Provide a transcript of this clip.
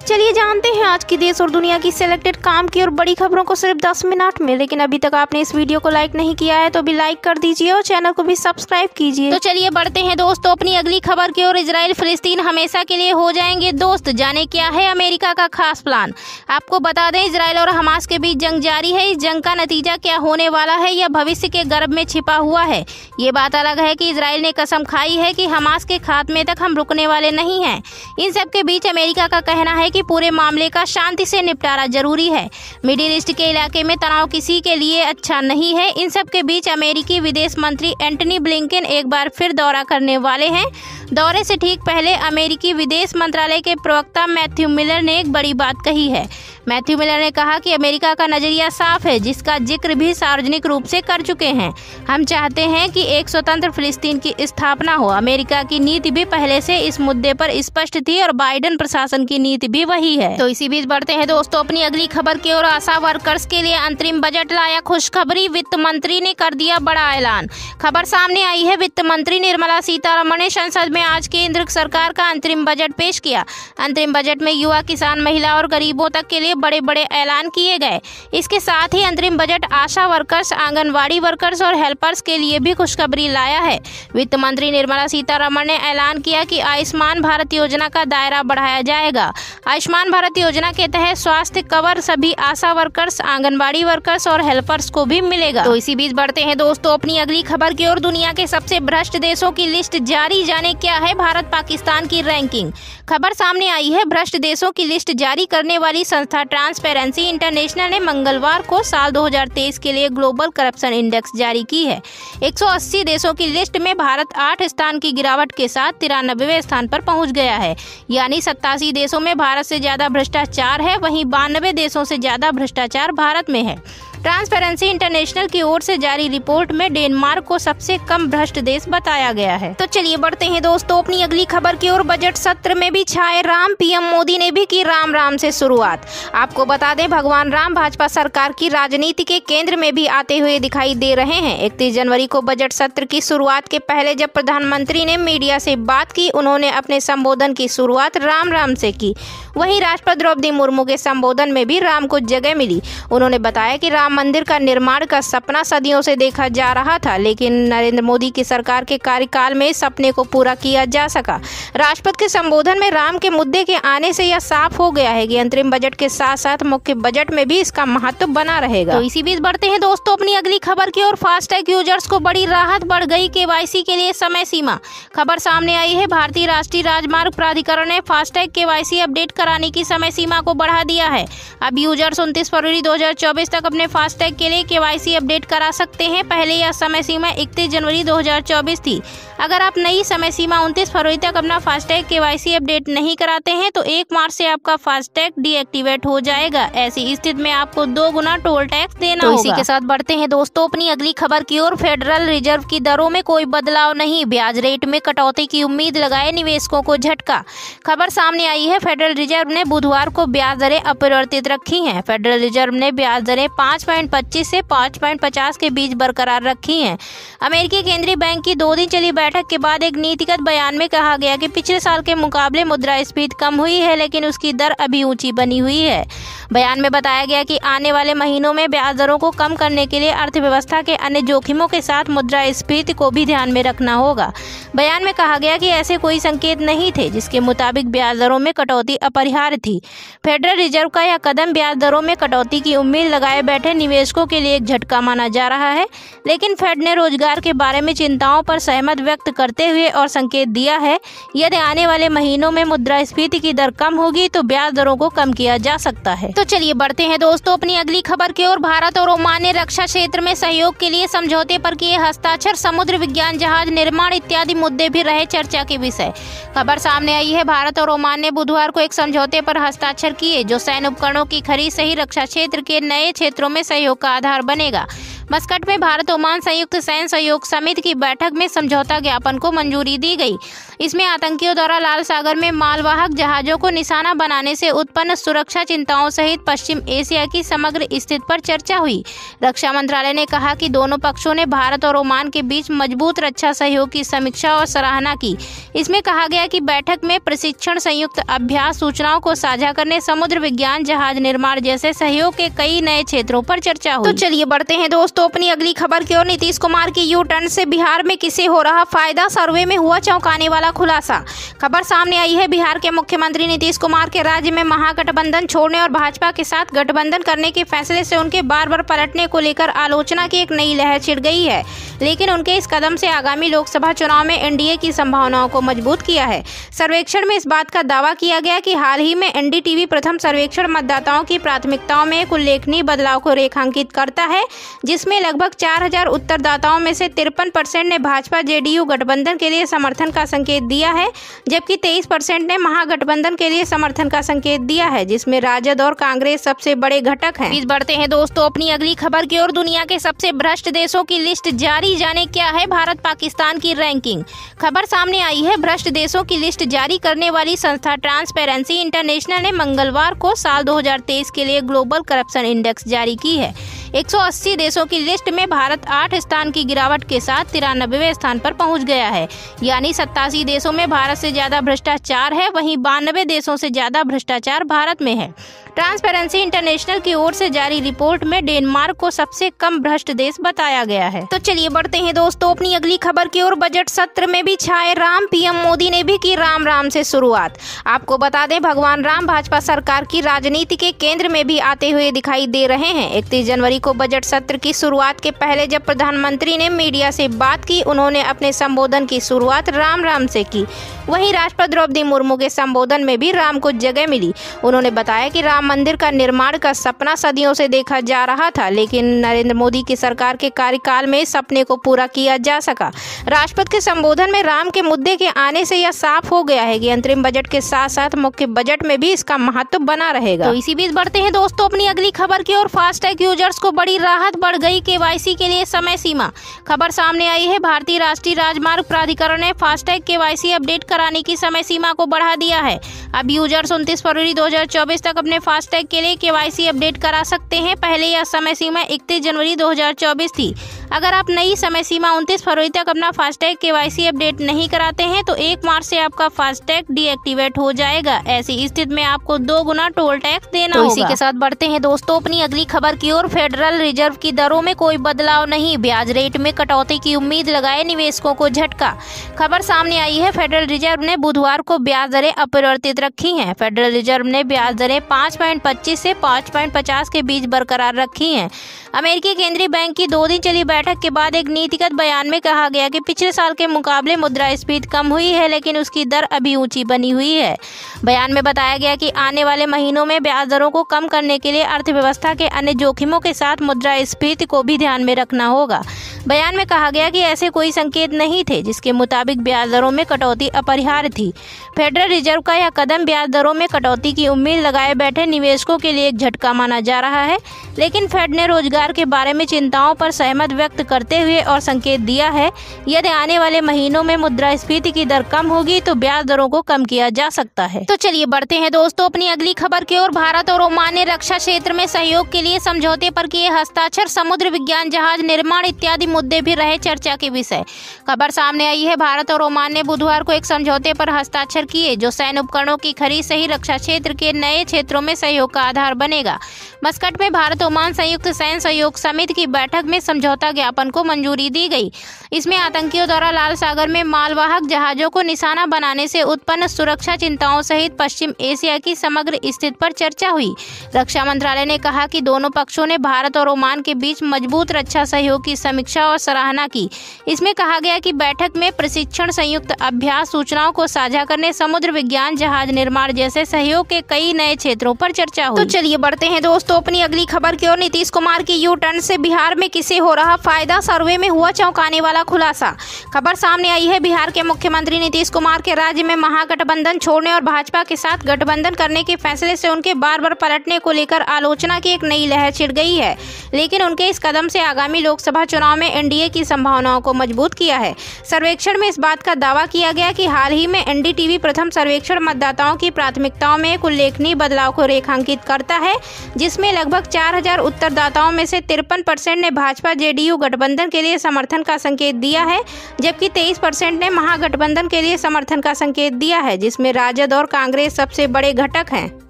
चलिए जानते हैं आज की देश और दुनिया की सिलेक्टेड काम की और बड़ी खबरों को सिर्फ 10 मिनट में। लेकिन अभी तक आपने इस वीडियो को लाइक नहीं किया है तो अभी लाइक कर दीजिए और चैनल को भी सब्सक्राइब कीजिए। तो चलिए बढ़ते हैं दोस्तों अपनी अगली खबर की ओर। इजराइल फिलिस्तीन हमेशा के लिए हो जाएंगे दोस्त, जाने क्या है अमेरिका का खास प्लान। आपको बता दें इजराइल और हमास के बीच जंग जारी है। इस जंग का नतीजा क्या होने वाला है यह भविष्य के गर्भ में छिपा हुआ है। ये बात अलग है कि इजराइल ने कसम खाई है कि हमास के खात्मे तक हम रुकने वाले नहीं हैं। इन सब के बीच अमेरिका का कहना है कि पूरे मामले का शांति से निपटारा जरूरी है। मिडिल ईस्ट के इलाके में तनाव किसी के लिए अच्छा नहीं है। इन सब के बीच अमेरिकी विदेश मंत्री एंटनी ब्लिंकन एक बार फिर दौरा करने वाले हैं। दौरे से ठीक पहले अमेरिकी विदेश मंत्रालय के प्रवक्ता मैथ्यू मिलर ने एक बड़ी बात कही है। मैथ्यू मिलर ने कहा कि अमेरिका का नजरिया साफ है, जिसका जिक्र भी सार्वजनिक रूप से कर चुके हैं। हम चाहते हैं कि एक स्वतंत्र फिलिस्तीन की स्थापना हो। अमेरिका की नीति भी पहले से इस मुद्दे पर स्पष्ट थी और बाइडेन प्रशासन की नीति भी वही है। तो इसी बीच बढ़ते हैं दोस्तों अपनी अगली खबर की ओर। आशा वर्कर्स के लिए अंतरिम बजट लाया खुशखबरी, वित्त मंत्री ने कर दिया बड़ा ऐलान। खबर सामने आई है, वित्त मंत्री निर्मला सीतारमण ने संसद में आज केंद्र सरकार का अंतरिम बजट पेश किया। अंतरिम बजट में युवा, किसान, महिला और गरीबों तक के लिए बड़े बड़े ऐलान किए गए। इसके साथ ही अंतरिम बजट आशा वर्कर्स, आंगनवाड़ी वर्कर्स और हेल्पर्स के लिए भी खुशखबरी लाया है। वित्त मंत्री निर्मला सीतारमण ने ऐलान किया कि आयुष्मान भारत योजना का दायरा बढ़ाया जाएगा। आयुष्मान भारत योजना के तहत स्वास्थ्य कवर सभी आशा वर्कर्स, आंगनबाड़ी वर्कर्स और हेल्पर्स को भी मिलेगा। तो इसी बीच बढ़ते हैं दोस्तों अपनी अगली खबर की ओर। दुनिया के सबसे भ्रष्ट देशों की लिस्ट जारी, जाने क्या है भारत पाकिस्तान की रैंकिंग। खबर सामने आई है, भ्रष्ट देशों की लिस्ट जारी करने वाली संस्था ट्रांसपेरेंसी इंटरनेशनल ने मंगलवार को साल 2023 के लिए ग्लोबल करप्शन इंडेक्स जारी की है। 180 देशों की लिस्ट में भारत 8 स्थान की गिरावट के साथ 93वें स्थान पर पहुंच गया है। यानी 87 देशों में भारत से ज्यादा भ्रष्टाचार है, वहीं 92 देशों से ज्यादा भ्रष्टाचार भारत में है। ट्रांसपेरेंसी इंटरनेशनल की ओर से जारी रिपोर्ट में डेनमार्क को सबसे कम भ्रष्ट देश बताया गया है। तो चलिए बढ़ते हैं दोस्तों अपनी अगली खबर की ओर। बजट सत्र में भी छाए राम, पीएम मोदी ने भी की राम राम से शुरुआत। आपको बता दें भगवान राम भाजपा सरकार की राजनीति के केंद्र में भी आते हुए दिखाई दे रहे हैं। 31 जनवरी को बजट सत्र की शुरुआत के पहले जब प्रधानमंत्री ने मीडिया से बात की, उन्होंने अपने संबोधन की शुरुआत राम राम से की। वहीं राष्ट्रपति द्रौपदी मुर्मू के संबोधन में भी राम को जगह मिली। उन्होंने बताया कि राम मंदिर का निर्माण का सपना सदियों से देखा जा रहा था, लेकिन नरेंद्र मोदी की सरकार के कार्यकाल में इस सपने को पूरा किया जा सका। राष्ट्रपति के संबोधन में राम के मुद्दे के आने से यह साफ हो गया है कि अंतरिम बजट के साथ साथ मुख्य बजट में भी इसका महत्व बना रहेगा। तो इसी बीच बढ़ते हैं दोस्तों अपनी अगली खबर की ओर। फास्टैग यूजर्स को बड़ी राहत, बढ़ गई केवाईसी के लिए समय सीमा। खबर सामने आई है, भारतीय राष्ट्रीय राजमार्ग प्राधिकरण ने फास्टैग केवाईसी अपडेट कराने की समय सीमा को बढ़ा दिया है। अब यूजर्स 29 फरवरी 2024 तक अपने फास्टैग के लिए केवाईसी अपडेट करा सकते हैं। पहले यह समय सीमा 31 जनवरी 2024 थी। अगर आप नई समय सीमा 29 फरवरी तक अपना फास्टैग केवाईसी अपडेट नहीं कराते हैं तो 1 मार्च से आपका फास्टैग डीएक्टिवेट हो जाएगा। ऐसी स्थिति में आपको 2 गुना टोल टैक्स देना होगा। इसी के साथ बढ़ते हैं दोस्तों अपनी अगली खबर की ओर। फेडरल रिजर्व की दरों में कोई बदलाव नहीं, ब्याज रेट में कटौती की उम्मीद लगाए निवेशकों को झटका। खबर सामने आई है, फेडरल रिजर्व ने बुधवार को ब्याज दरें अपरिवर्तित रखी हैं। फेडरल रिजर्व ने ब्याज दरें 5.25 से 5.50 के बीच बरकरार रखी हैं। अमेरिकी केंद्रीय बैंक की 2 दिन चली बैठक के बाद एक नीतिगत बयान में कहा गया कि पिछले साल के मुकाबले मुद्रास्फीति कम हुई है, लेकिन उसकी दर अभी ऊंची बनी हुई है। बयान में बताया गया कि आने वाले महीनों में ब्याज दरों को कम करने के लिए अर्थव्यवस्था के अन्य जोखिमों के साथ मुद्रास्फीति को भी ध्यान में रखना होगा। बयान में कहा गया कि ऐसे कोई संकेत नहीं थे जिसके मुताबिक ब्याज दरों में कटौती अपरिहार्य थी। फेडरल रिजर्व का यह कदम ब्याज दरों में कटौती की उम्मीद लगाए बैठे निवेशकों के लिए एक झटका माना जा रहा है, लेकिन फेड ने रोजगार के बारे में चिंताओं पर सहमत व्यक्त करते हुए और संकेत दिया है, यदि आने वाले महीनों में मुद्रास्फीति की दर कम होगी तो ब्याज दरों को कम किया जा सकता है। तो चलिए बढ़ते हैं दोस्तों अपनी अगली खबर की ओर। भारत और ओमान ने रक्षा क्षेत्र में सहयोग के लिए समझौते पर किए हस्ताक्षर। समुद्र विज्ञान, जहाज निर्माण इत्यादि मुद्दे भी रहे चर्चा के विषय। खबर सामने आई है, भारत और ओमान ने बुधवार को एक समझौते पर हस्ताक्षर किए जो सैन्य उपकरणों की खरीद सहित रक्षा क्षेत्र के नए क्षेत्रों में सहयोग का आधार बनेगा। मस्कट में भारत ओमान संयुक्त सैन्य सहयोग समिति की बैठक में समझौता ज्ञापन को मंजूरी दी गई। इसमें आतंकियों द्वारा लाल सागर में मालवाहक जहाजों को निशाना बनाने से उत्पन्न सुरक्षा चिंताओं सहित पश्चिम एशिया की समग्र स्थिति पर चर्चा हुई। रक्षा मंत्रालय ने कहा कि दोनों पक्षों ने भारत और ओमान के बीच मजबूत रक्षा सहयोग की समीक्षा और सराहना की। इसमें कहा गया कि बैठक में प्रशिक्षण, संयुक्त अभ्यास, सूचनाओं को साझा करने, समुद्र विज्ञान, जहाज निर्माण जैसे सहयोग के कई नए क्षेत्रों पर चर्चा हुई। तो चलिए बढ़ते हैं दोस्तों अपनी अगली खबर की ओर। नीतीश कुमार की यू टर्न से बिहार में किसे हो रहा फायदा, सर्वे में हुआ चौंकाने वाला खुलासा। खबर सामने आई है बिहार के मुख्यमंत्री नीतीश कुमार के राज्य में महागठबंधन छोड़ने और भाजपा के साथ गठबंधन करने के फैसले से उनके बार बार पलटने को लेकर आलोचना की एक नई लहर छिड़ गई है। लेकिन उनके इस कदम से आगामी लोकसभा चुनाव में एनडीए की संभावनाओं को मजबूत किया है। सर्वेक्षण में इस बात का दावा किया गया कि हाल ही में एनडीटीवी प्रथम सर्वेक्षण मतदाताओं की प्राथमिकताओं में एक उल्लेखनीय बदलाव को रेखांकित करता है, जिसमें लगभग 4000 उत्तरदाताओं में से 53% ने भाजपा जेडीयू गठबंधन के लिए समर्थन का संकेत दिया है, जबकि 23% ने महागठबंधन के लिए समर्थन का संकेत दिया है, जिसमें राजद और कांग्रेस सबसे बड़े घटक हैं। इस बढ़ते हैं दोस्तों अपनी अगली खबर की ओर। दुनिया के सबसे भ्रष्ट देशों की लिस्ट जारी, जाने क्या है भारत पाकिस्तान की रैंकिंग। खबर सामने आई है भ्रष्ट देशों की लिस्ट जारी करने वाली संस्था ट्रांसपेरेंसी इंटरनेशनल ने मंगलवार को साल 2023 के लिए ग्लोबल करप्शन इंडेक्स जारी की है। 180 देशों की लिस्ट में भारत 8 स्थान की गिरावट के साथ 93वें स्थान पर पहुंच गया है। यानी 87 देशों में भारत से ज्यादा भ्रष्टाचार है, वहीं 92 देशों से ज्यादा भ्रष्टाचार भारत में है। ट्रांसपेरेंसी इंटरनेशनल की ओर से जारी रिपोर्ट में डेनमार्क को सबसे कम भ्रष्ट देश बताया गया है। तो चलिए बढ़ते हैं दोस्तों अपनी अगली खबर की ओर। बजट सत्र में भी छाए राम, पीएम मोदी ने भी की राम राम से शुरुआत। आपको बता दें भगवान राम भाजपा सरकार की राजनीति के केंद्र में भी आते हुए दिखाई दे रहे हैं। 31 जनवरी को बजट सत्र की शुरुआत के पहले जब प्रधानमंत्री ने मीडिया से बात की, उन्होंने अपने संबोधन की शुरुआत राम राम से की। वहीं राष्ट्रपति द्रौपदी मुर्मू के संबोधन में भी राम को जगह मिली। उन्होंने बताया कि राम मंदिर का निर्माण का सपना सदियों से देखा जा रहा था, लेकिन नरेंद्र मोदी की सरकार के कार्यकाल में सपने को पूरा किया जा सका। राष्ट्रपति के संबोधन में राम के मुद्दे के आने से यह साफ हो गया है कि अंतरिम बजट के साथ साथ मुख्य बजट में भी इसका महत्व बना रहेगा। तो इसी बीच बढ़ते हैं दोस्तों अपनी अगली खबर की ओर। फास्टैग यूजर्स को बड़ी राहत, बढ़ गई केवाईसी के लिए समय सीमा। खबर सामने आई है भारतीय राष्ट्रीय राजमार्ग प्राधिकरण ने फास्टैग केवाईसी अपडेट कराने की समय सीमा को बढ़ा दिया है। अब यूजर्स 29 फरवरी 2024 तक अपने फास्टैग के लिए केवाईसी अपडेट करा सकते हैं। पहले यह समय सीमा 31 जनवरी 2024 थी। अगर आप नई समय सीमा 29 फरवरी तक अपना फास्टैग केवाईसी अपडेट नहीं कराते हैं तो 1 मार्च से आपका फास्टैग डीएक्टिवेट हो जाएगा। ऐसी स्थिति में आपको 2 गुना टोल टैक्स देना होगा। इसी के साथ बढ़ते हैं दोस्तों अपनी अगली खबर की ओर। फेडरल रिजर्व की दरों में कोई बदलाव नहीं, ब्याज रेट में कटौती की उम्मीद लगाए निवेशकों को झटका। खबर सामने आई है फेडरल रिजर्व ने बुधवार को ब्याज दरें अपरिवर्तित रखी हैं। फेडरल रिजर्व ने ब्याज दरें 5.25 से 5.50 के बीच बरकरार रखी हैं। अमेरिकी केंद्रीय बैंक की 2 दिन चली बैठक के बाद एक नीतिगत बयान में कहा गया कि पिछले साल के मुकाबले मुद्रास्फीति कम हुई है, लेकिन उसकी दर अभी ऊंची बनी हुई है। बयान में बताया गया कि आने वाले महीनों में ब्याज दरों को कम करने के लिए अर्थव्यवस्था के अन्य जोखिमों के साथ मुद्रास्फीति को भी ध्यान में रखना होगा। बयान में कहा गया कि ऐसे कोई संकेत नहीं थे जिसके मुताबिक ब्याज दरों में कटौती अपरिहार्य थी। फेडरल रिजर्व का यह कदम ब्याज दरों में कटौती की उम्मीद लगाए बैठे निवेशकों के लिए एक झटका माना जा रहा है, लेकिन फेड ने रोजगार के बारे में चिंताओं पर सहमत व्यक्त करते हुए और संकेत दिया है यदि आने वाले महीनों में मुद्रास्फीति की दर कम होगी तो ब्याज दरों को कम किया जा सकता है। तो चलिए बढ़ते हैं दोस्तों अपनी अगली खबर की ओर। भारत और ओमान ने रक्षा क्षेत्र में सहयोग के लिए समझौते पर किए हस्ताक्षर। समुद्र विज्ञान, जहाज निर्माण इत्यादि मुद्दे भी रहे चर्चा के विषय। खबर सामने आई है भारत और ओमान ने बुधवार को एक समझौते पर हस्ताक्षर किए जो सैन्य उपकरणों की खरीद सही रक्षा क्षेत्र के नए क्षेत्रों में सहयोग का आधार बनेगा। मस्कट में भारत ओमान संयुक्त सैन्य सहयोग समिति की बैठक में समझौता ज्ञापन को मंजूरी दी गई। इसमें आतंकियों द्वारा लाल सागर में मालवाहक जहाजों को निशाना बनाने से उत्पन्न सुरक्षा चिंताओं सहित पश्चिम एशिया की समग्र स्थिति पर चर्चा हुई। रक्षा मंत्रालय ने कहा कि दोनों पक्षों ने भारत और ओमान के बीच मजबूत रक्षा सहयोग की समीक्षा और सराहना की। इसमें कहा गया कि बैठक में प्रशिक्षण, संयुक्त अभ्यास, सूचनाओं को साझा करने, समुद्र विज्ञान, जहाज निर्माण जैसे सहयोग के कई नए क्षेत्रों पर चर्चा हुई। तो चलिए बढ़ते हैं दोस्तों अपनी अगली खबर की ओर। नीतीश कुमार की यू टर्न से बिहार में किसे हो रहा फायदा, सर्वे में हुआ चौंकाने वाला खुलासा। खबर सामने आई है बिहार के मुख्यमंत्री नीतीश कुमार के राज्य में महागठबंधन छोड़ने और भाजपा के साथ गठबंधन करने के फैसले से उनके बार बार पलटने को लेकर आलोचना की एक नई लहर छिड़ गई है। है, लेकिन उनके इस कदम से आगामी लोकसभा चुनाव में एनडीए की संभावनाओं को मजबूत किया है। सर्वेक्षण में इस बात का दावा किया गया कि हाल ही में एनडीटीवी प्रथम सर्वेक्षण मतदाताओं की प्राथमिकताओं में एक उल्लेखनीय बदलाव को रेखांकित करता है, जिसमें लगभग 4000 उत्तरदाताओं में से 53% ने भाजपा जेडीयू गठबंधन के लिए समर्थन का संकेत दिया है, जबकि 23% ने महागठबंधन के लिए समर्थन का संकेत दिया है, जिसमें राजद और कांग्रेस सबसे बड़े घटक हैं।